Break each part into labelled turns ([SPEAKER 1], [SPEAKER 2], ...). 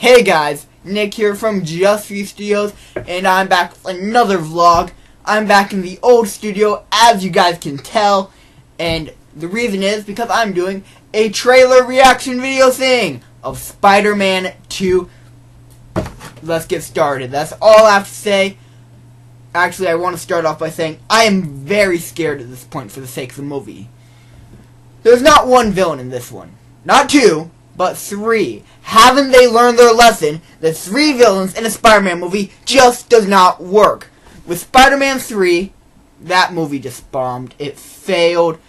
[SPEAKER 1] Hey guys, Nick here from Just For You Studios, and I'm back with another vlog. I'm back in the old studio, as you guys can tell, and the reason is because I'm doing a trailer reaction video thing of Spider-Man 2. Let's get started. That's all I have to say. Actually, I want to start off by saying I am very scared at this point for the sake of the movie. There's not one villain in this one. Not two, but three. Haven't they learned their lesson that 3 villains in a Spider-Man movie just does not work? With Spider-Man 3, that movie just bombed. It failed.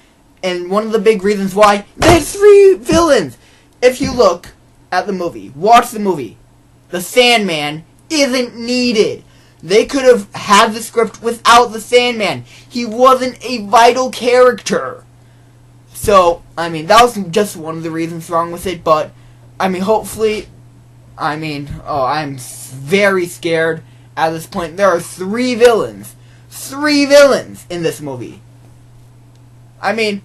[SPEAKER 1] And one of the big reasons why, there's 3 villains. If you look at the movie, watch the movie, the Sandman isn't needed. They could have had the script without the Sandman. He wasn't a vital character. So, I mean, that was just one of the reasons wrong with it, but, I mean, hopefully, I'm very scared at this point. There are 3 villains. 3 villains in this movie. I mean,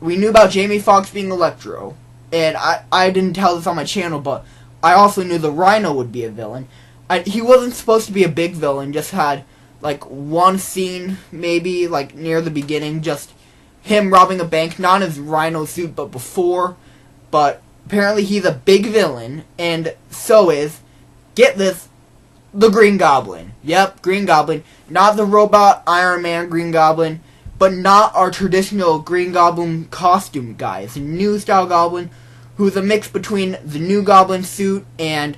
[SPEAKER 1] we knew about Jamie Foxx being Electro, and I didn't tell this on my channel, but I also knew the Rhino would be a villain. He wasn't supposed to be a big villain, just had, like, one scene, maybe, like, near the beginning, just him robbing a bank, not in his Rhino suit, but before. But apparently he's a big villain, and so is, get this, the Green Goblin. Yep, Green Goblin. Not the robot Iron Man Green Goblin, but not our traditional Green Goblin costume guy. It's a new style Goblin who's a mix between the new Goblin suit and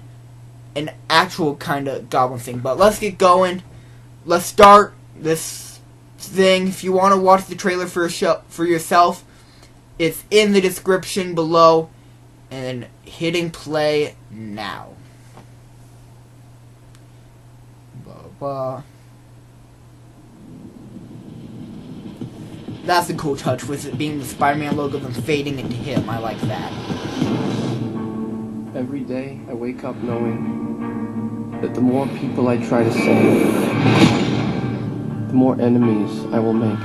[SPEAKER 1] an actual kind of Goblin thing. But let's get going. Let's start this thing. If you want to watch the trailer for yourself, it's in the description below, and hitting play now. That's a cool touch, with it being the Spider-Man logo then fading into him. I like that.
[SPEAKER 2] Every day I wake up knowing that the more people I try to save, the more enemies I will make.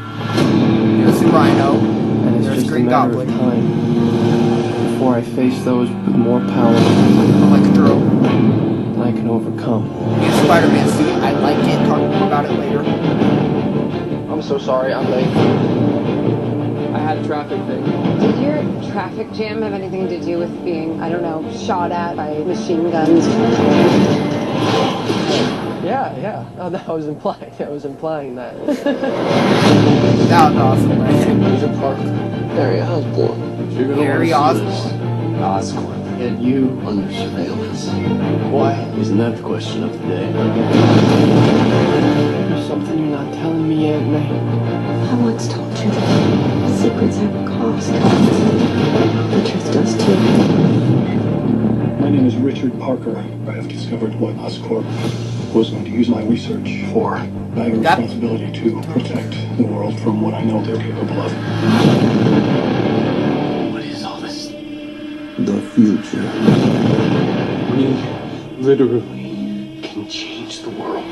[SPEAKER 1] Here's the Rhino.
[SPEAKER 2] And it's
[SPEAKER 1] There's
[SPEAKER 2] just
[SPEAKER 1] Green
[SPEAKER 2] a matter
[SPEAKER 1] Goblin.
[SPEAKER 2] of time before I face those with more power
[SPEAKER 1] Electro.
[SPEAKER 2] than I can overcome.
[SPEAKER 1] Here's Spider-Man suit. I like it. Talk more about it later.
[SPEAKER 2] I'm so sorry, I'm late. I had a traffic thing.
[SPEAKER 3] Did your traffic jam have anything to do with being, I don't know, shot at by machine guns?
[SPEAKER 2] Yeah. Oh, that was implying. I was implying that.
[SPEAKER 1] That was awesome.
[SPEAKER 2] Agent Parker. Harry Osborn.
[SPEAKER 1] Harry Osborn.
[SPEAKER 4] Oscorp. Had you under surveillance. Why? Isn't that the question of the day?
[SPEAKER 2] There's something you're not telling me, Aunt May.
[SPEAKER 5] I once told you that secrets have a cost. The truth does too.
[SPEAKER 6] My name is Richard Parker. I have discovered what Oscorp was going to use my research for. I have a responsibility to protect the world from what I know they're capable of.
[SPEAKER 4] What is all this?
[SPEAKER 6] The future.
[SPEAKER 4] We literally can change the world.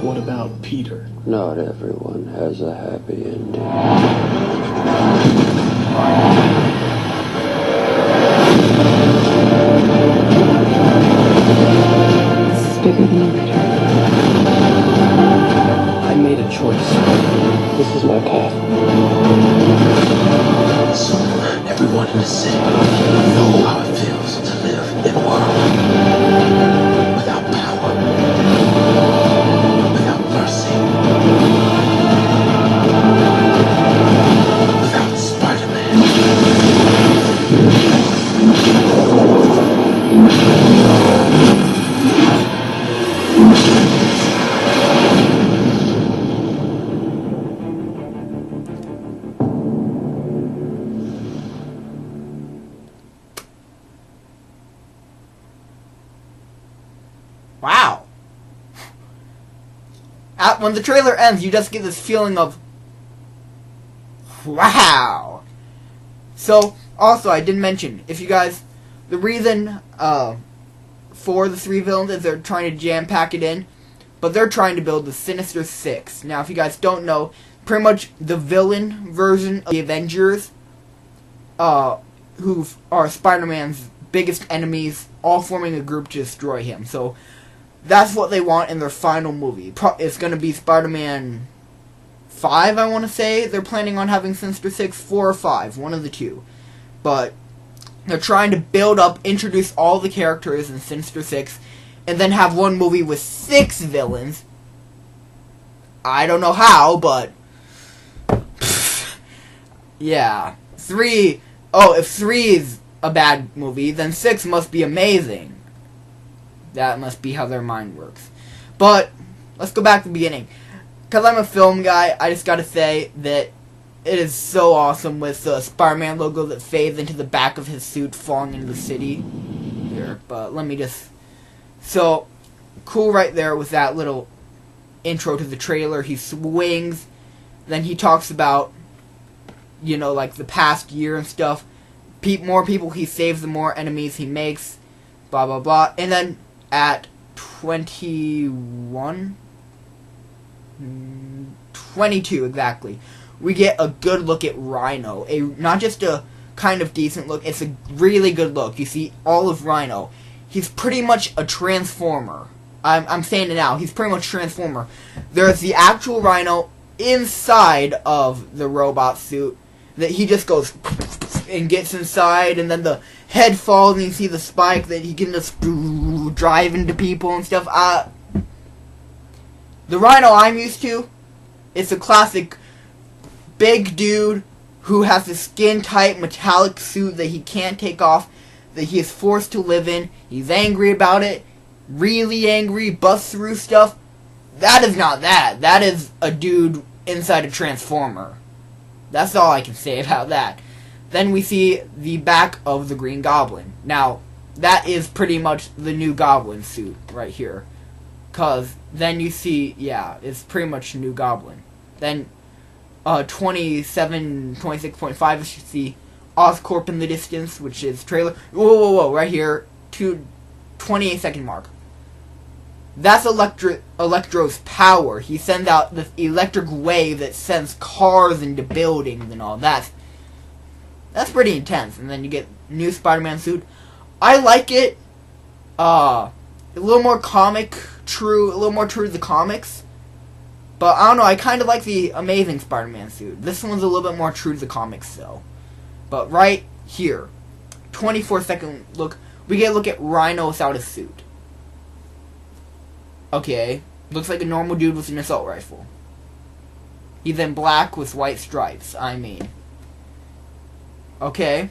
[SPEAKER 6] What about Peter?
[SPEAKER 7] Not everyone has a happy ending.
[SPEAKER 5] This is bigger than you, Peter.
[SPEAKER 2] I made a choice. This is my path.
[SPEAKER 4] So, everyone in the city know how it feels to live in a world without power, without mercy, without Spider-Man.
[SPEAKER 1] Wow. When the trailer ends, you just get this feeling of, wow. So, also, I didn't mention, if you guys, the reason for the 3 villains is they're trying to jam-pack it in, but they're trying to build the Sinister Six. Now, if you guys don't know, pretty much the villain version of the Avengers, who are Spider-Man's biggest enemies, all forming a group to destroy him. So that's what they want in their final movie. It's going to be Spider-Man 5, I want to say. They're planning on having Sinister Six, 4 or 5, one of the two. But they're trying to build up, introduce all the characters in Sinister Six, and then have one movie with 6 villains. I don't know how, but yeah. 3, if 3 is a bad movie, then 6 must be amazing. That must be how their mind works. But let's go back to the beginning. Because I'm a film guy, I just gotta say that it is so awesome with the Spider-Man logo that fades into the back of his suit falling into the city. Here, but let me just... So, cool right there with that little intro to the trailer. He swings, then he talks about, you know, like the past year and stuff. More people he saves, the more enemies he makes, blah blah blah. And then at 22 exactly, we get a good look at Rhino. Not just a kind of decent look, it's a really good look. You see all of Rhino. He's pretty much a Transformer. I'm saying it now. He's pretty much Transformer. There's the actual Rhino inside of the robot suit that he just goes and gets inside, and then the head falls, and you see the spike that he can just drive into people and stuff. The Rhino I'm used to, it's a classic big dude who has a skin-tight metallic suit that he can't take off, that he is forced to live in. He's angry about it, really angry, busts through stuff. That is not that. That is a dude inside a Transformer. That's all I can say about that. Then we see the back of the Green Goblin. Now, that is pretty much the new Goblin suit right here. Because then you see, yeah, it's pretty much new Goblin. Then 26.5, you see Oscorp in the distance, which is trailer. Whoa, right here, 28-second mark. That's Electro's power. He sends out this electric wave that sends cars into buildings and all that. That's pretty intense. And then you get new Spider-Man suit. I like it. A little more true to the comics. But I don't know, I kind of like the Amazing Spider-Man suit. This one's a little bit more true to the comics, though. But right here, 24-second look, we get a look at Rhino without his suit. Okay, looks like a normal dude with an assault rifle. He's in black with white stripes, I mean. Okay,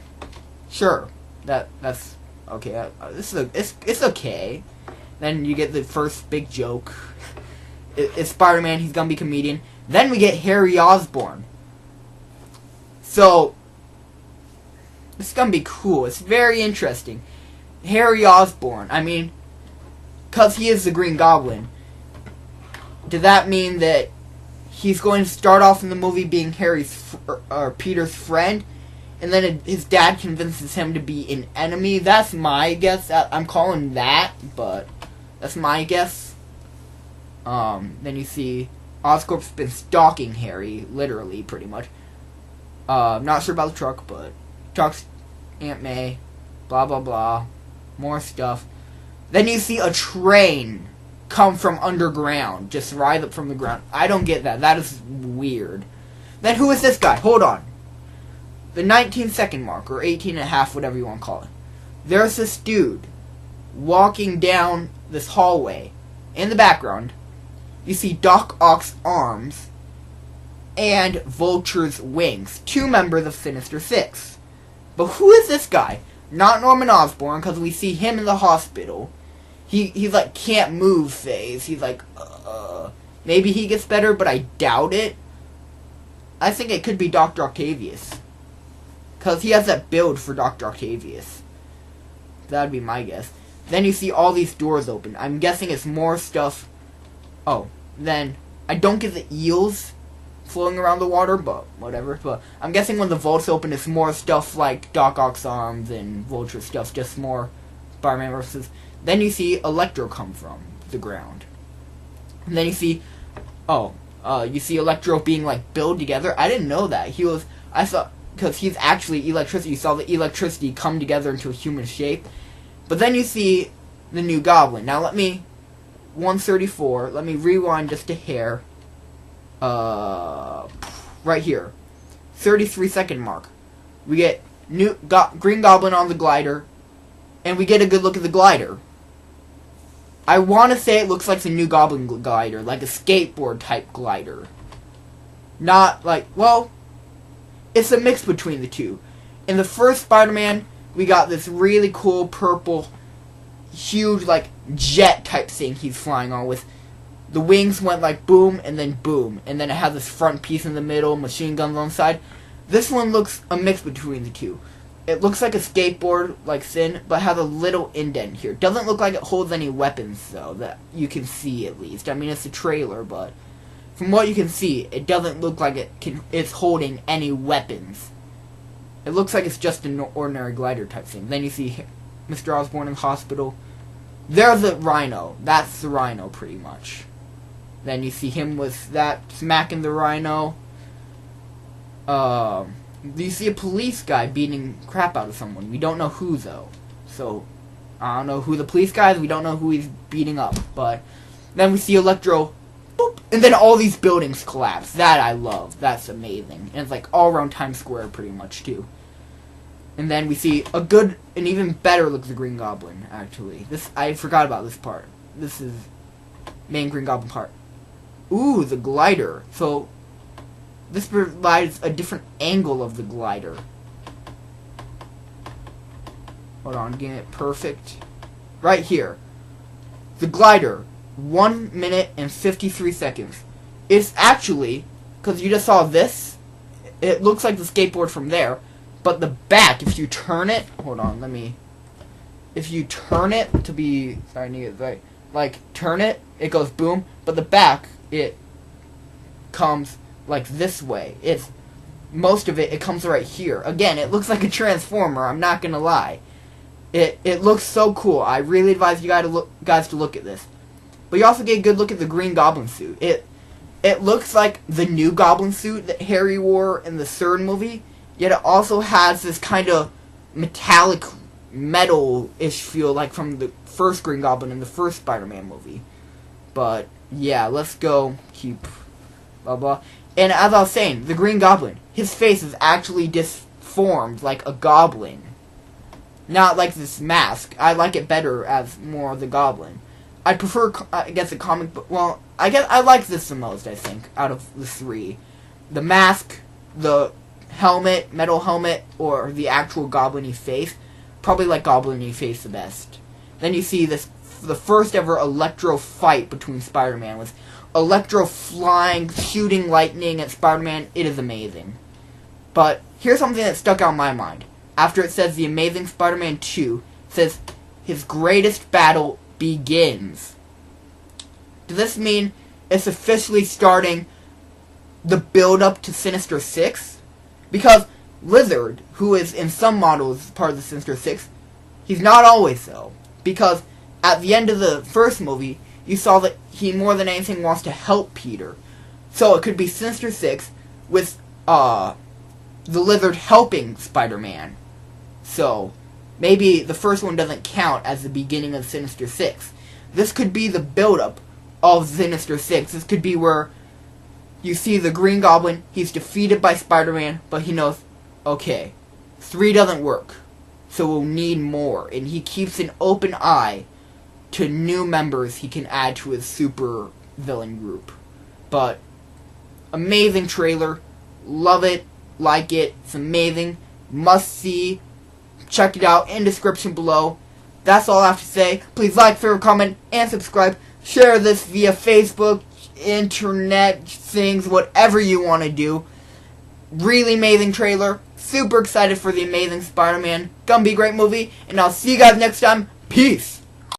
[SPEAKER 1] sure, that's okay. It's okay. Then you get the first big joke. It's Spider-Man. He's gonna be a comedian. Then we get Harry Osborn. So this is gonna be cool. It's very interesting. Harry Osborn. I mean, because he is the Green Goblin. Does that mean that he's going to start off in the movie being Peter's friend, and then his dad convinces him to be an enemy? That's my guess. I'm calling that, but that's my guess. Then you see Oscorp's been stalking Harry, literally, pretty much. Not sure about the truck, but talks Aunt May, blah blah blah, more stuff. Then you see a train come from underground, just rise up from the ground. I don't get that. That is weird. Then who is this guy? Hold on. The 19-second mark, or 18.5, whatever you want to call it. There's this dude walking down this hallway. In the background, you see Doc Ock's arms and Vulture's wings. 2 members of Sinister Six. But who is this guy? Not Norman Osborn, because we see him in the hospital. He's like can't move phase. He's like, maybe he gets better, but I doubt it. I think it could be Dr. Octavius, because he has that build for Dr. Octavius. That'd be my guess. Then you see all these doors open. I'm guessing it's more stuff. Oh, then I don't get the eels floating around the water, but whatever. But I'm guessing when the vaults open, it's more stuff like Doc Ock's arms and Vulture stuff, just more Spider-Man versus. Then you see Electro come from the ground. And then you see, you see Electro being like built together. I didn't know that. I thought because he's actually electricity. You saw the electricity come together into a human shape. But then you see the new Goblin. Now 134, let me rewind just a hair. Right here. 33-second mark. We get Green Goblin on the glider, and we get a good look at the glider. I want to say it looks like the new Goblin glider, like a skateboard type glider. Not like, well, it's a mix between the two. In the first Spider-Man, we got this really cool purple, huge, like, jet type thing he's flying on with. The wings went like boom, and then it has this front piece in the middle, machine guns on the side. This one looks a mix between the two. It looks like a skateboard, like thin, but has a little indent here. Doesn't look like it holds any weapons, though, that you can see at least. I mean, it's a trailer, but from what you can see, it doesn't look like it's holding any weapons. It looks like it's just an ordinary glider type thing. Then you see Mr. Osborn in the hospital. There's the Rhino. That's the Rhino, pretty much. Then you see him with that, smacking the Rhino. You see a police guy beating crap out of someone. We don't know who, though. So, I don't know who the police guy is. We don't know who he's beating up. But then we see Electro, boop, and then all these buildings collapse. That I love. That's amazing. And it's like all around Times Square, pretty much, too. And then we see a good, an even better look at the Green Goblin, actually. I forgot about this part. This is main Green Goblin part. Ooh, the glider. So, this provides a different angle of the glider. Hold on, getting it perfect. Right here. The glider. 1 minute and 53 seconds. It's actually, because you just saw this, it looks like the skateboard from there, but the back, if you turn it, hold on, if you turn it to be, sorry, I need it right, like, turn it, it goes boom, but the back, it comes like this way. Most of it comes right here. Again, it looks like a transformer, I'm not gonna lie. It looks so cool. I really advise you guys to look at this. But you also get a good look at the Green Goblin suit. It looks like the new Goblin suit that Harry wore in the third movie, yet it also has this kind of metallic, metal-ish feel like from the first Green Goblin in the first Spider-Man movie. But, yeah, let's go keep blah blah. And as I was saying, the Green Goblin, his face is actually disformed like a goblin. Not like this mask. I like it better as more of the Goblin. I prefer, I guess, a comic book. Well, I guess I like this the most, I think, out of the three. The mask, the helmet, metal helmet, or the actual goblin-y face. Probably like goblin-y face the best. Then you see the first ever Electro fight between Spider-Man with Electro flying, shooting lightning at Spider-Man. It is amazing. But here's something that stuck out in my mind. After it says the Amazing Spider-Man 2, it says his greatest battle begins. Does this mean it's officially starting the build-up to Sinister Six? Because Lizard, who is in some models part of the Sinister Six, he's not always so. Because at the end of the first movie, you saw that he more than anything wants to help Peter. So it could be Sinister Six with the Lizard helping Spider-Man. So maybe the first one doesn't count as the beginning of Sinister Six. This could be the build-up of Sinister Six. This could be where you see the Green Goblin, he's defeated by Spider-Man, but he knows, okay, 3 doesn't work, so we'll need more. And he keeps an open eye to new members he can add to his super villain group. But, amazing trailer. Love it. Like it. It's amazing. Must see. Check it out in description below. That's all I have to say. Please like, favorite, comment, and subscribe. Share this via Facebook, internet, things, whatever you want to do. Really amazing trailer. Super excited for the Amazing Spider-Man. Gonna be a great movie. And I'll see you guys next time. Peace.